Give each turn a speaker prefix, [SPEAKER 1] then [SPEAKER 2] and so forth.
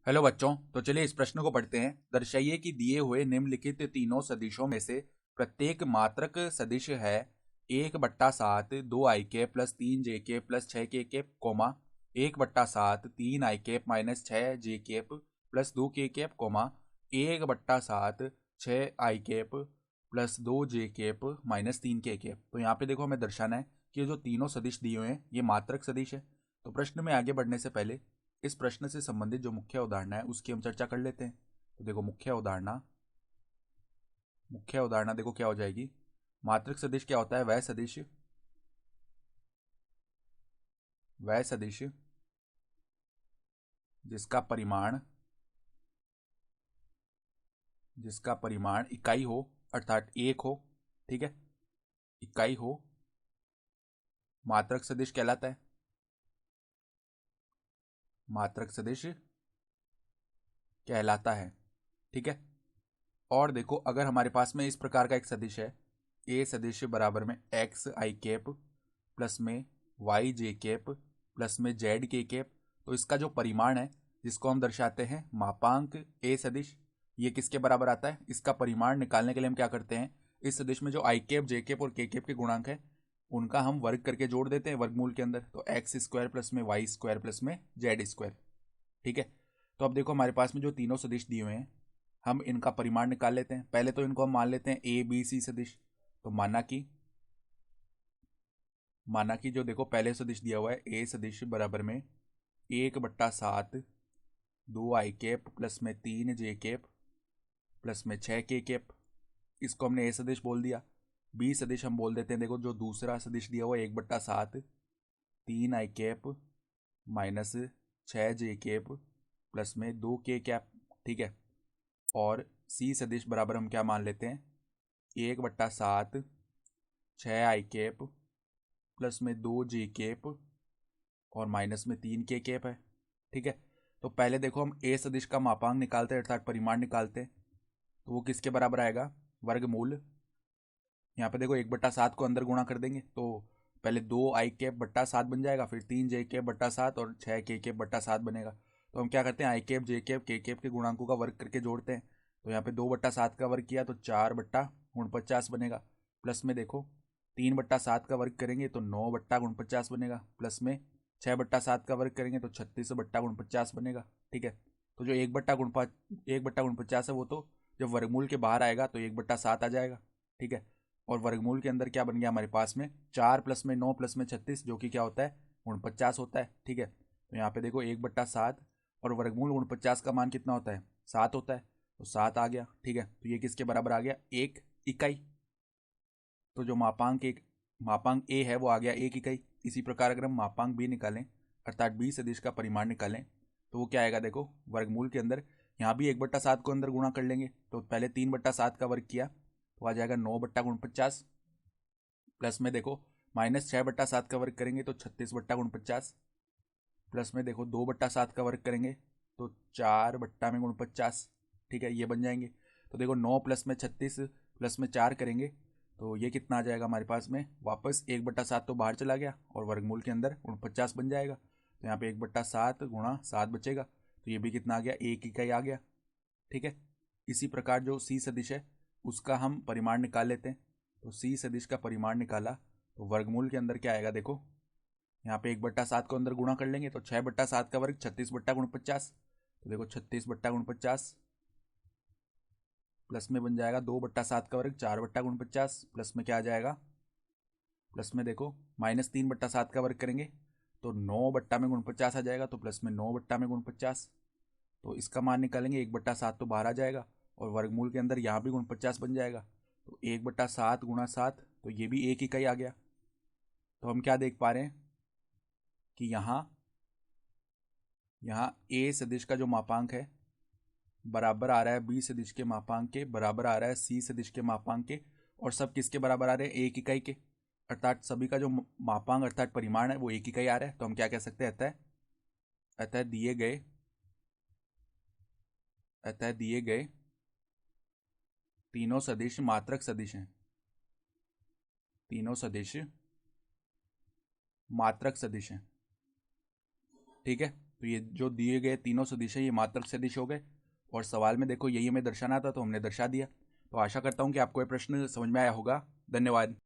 [SPEAKER 1] Hello बच्चों। तो चलिए इस प्रश्न को पढ़ते हैं। दर्शाइए कि दिए हुए निम्नलिखित तीनों सदिशों में से प्रत्येक मात्रक सदिश है 1/7 2i plus 3j plus 6k comma 1/7 3i minus 6j plus 2k comma 1/7 6i plus 2j minus 3k। तो यहाँ पे देखो हमें दर्शाना है कि ये जो तीनों सदिश दिए हुए हैं ये मात्रक सदिश है। तो प्रश्न में आगे बढ़ने से पहले इस प्रश्न से संबंधित जो मुख्य अवधारणा है उसकी हम चर्चा कर लेते हैं। तो देखो मुख्य अवधारणा देखो क्या हो जाएगी। मात्रक सदिश क्या होता है? वह सदिश जिसका परिमाण इकाई हो, अर्थात एक हो। ठीक है, इकाई हो, मात्रक सदिश कहलाता है। मात्रक सदिश कहलाता है। ठीक है। और देखो अगर हमारे पास में इस प्रकार का एक सदिश है, ए सदिश बराबर में एक्स आई कैप प्लस में वाई जे कैप प्लस में जेड के कैप, तो इसका जो परिमाण है जिसको हम दर्शाते हैं मापांक ए सदिश, ये किसके बराबर आता है? इसका परिमाण निकालने के लिए हम क्या करते हैं, इस सदिश में जो आई कैप जे कैप और के कैप के गुणांक है उनका हम वर्ग करके जोड़ देते हैं वर्गमूल के अंदर। तो एक्स स्क्वायर प्लस में वाई स्क्वायर प्लस में जेड स्क्वायर। ठीक है। तो अब देखो हमारे पास में जो तीनों सदिश दिए हुए हैं हम इनका परिमाण निकाल लेते हैं। पहले तो इनको हम मान लेते हैं ए बी सी सदिश। तो माना कि जो देखो पहले सदिश दिया हुआ है ए सदिश बराबर में 1/7 2i प्लस में 3j प्लस में 6k। इसको हमने ए सदिश बोल दिया। बी सदिश हम बोल देते हैं, देखो जो दूसरा सदिश दिया हुआ है 1/7 3i माइनस 6j प्लस में 2k। ठीक है। और सी सदिश बराबर हम क्या मान लेते हैं, 1/7 6i प्लस में 2j और माइनस में 3k है। ठीक है। तो पहले देखो हम ए सदिश का मापांक निकालते हैं, अर्थात परिमाण निकालते हैं। तो वो किसके बराबर आएगा? वर्गमूल। यहाँ पे देखो 1/7 को अंदर गुणा कर देंगे तो पहले 2i/7 बन जाएगा, फिर 3j/7 और 6k/7 बनेगा। तो हम क्या करते हैं, i/j/k के गुणांकों का वर्ग करके जोड़ते हैं। तो यहाँ पे 2/7 का वर्ग किया तो 4/49 बनेगा। प्लस में देखो 3/7 का वर्ग करेंगे तो 9/49 बनेगा। प्लस में 6/7 का वर्ग करेंगे तो 36/49 बनेगा। ठीक है। तो जो 1/49 है वो तो जब वर्गमूल के बाहर आएगा तो 1/7 आ जाएगा। ठीक है। और वर्गमूल के अंदर क्या बन गया हमारे पास में, 4 प्लस में 9 प्लस में 36 जो कि क्या होता है, 49 होता है। ठीक है। तो यहाँ पे देखो 1/7 और वर्गमूल 49 का मान कितना होता है, 7 होता है। तो 7 आ गया। ठीक है। तो ये किसके बराबर आ गया, एक इकाई। तो जो मापांक ए है वो आ गया 1 इकाई। इसी प्रकार अगर हम मापांक बी निकालें, अर्थात बी सदिश का परिमाण निकालें, तो वो क्या आएगा, देखो वर्गमूल के अंदर यहाँ भी 1/7 को अंदर गुणा कर लेंगे। तो पहले 3/7 का वर्ग किया तो आ जाएगा 9/49। प्लस में देखो माइनस 6/7 का वर्ग करेंगे तो 36/49। प्लस में देखो 2/7 का वर्ग करेंगे तो 4/49। ठीक है, ये बन जाएंगे। तो देखो 9 प्लस में 36 प्लस में 4 करेंगे तो ये कितना आ जाएगा हमारे पास में, वापस 1/7 तो बाहर चला गया और वर्गमूल के अंदर 49 बन जाएगा। तो यहाँ पे 1/7 गुणा 7 बचेगा, तो ये भी कितना आ गया, 1 इकाई आ गया। ठीक है। इसी प्रकार जो सी सदिश है उसका हम परिमाण निकाल लेते हैं। तो सी सदिश का परिमाण निकाला तो वर्गमूल के अंदर क्या आएगा, देखो यहाँ पे 1/7 को अंदर गुणा कर लेंगे तो 6/7 का वर्ग 36/49। तो देखो 36/49 प्लस में बन जाएगा 2/7 का वर्ग 4/49। प्लस में क्या आ जाएगा, प्लस में देखो माइनस 3/7 का वर्ग करेंगे तो 9/49 आ जाएगा। तो प्लस में 9/49। तो इसका मान निकालेंगे 1/7 तो बाहर आ जाएगा और वर्गमूल के अंदर यहाँ भी 49 बन जाएगा। तो 1/7 गुणा 7 तो ये भी 1 इकाई आ गया। तो हम क्या देख पा रहे हैं कि यहाँ ए सदिश का जो मापांक है बराबर आ रहा है बी सदिश के मापांक के, बराबर आ रहा है सी सदिश के मापांक के, और सब किसके बराबर आ रहे हैं, 1 इकाई के। अर्थात सभी का जो मापांक अर्थात परिमाण है वो 1 इकाई आ रहा है। तो हम क्या कह सकते हैं, अतः दिए गए तीनों सदिश मात्रक सदिश हैं। तीनों सदिश मात्रक सदिश हैं। ठीक है। तो ये जो दिए गए तीनों सदिश हैं ये मात्रक सदिश हो गए, और सवाल में देखो यही हमें दर्शाना था तो हमने दर्शा दिया। तो आशा करता हूँ कि आपको ये प्रश्न समझ में आया होगा। धन्यवाद।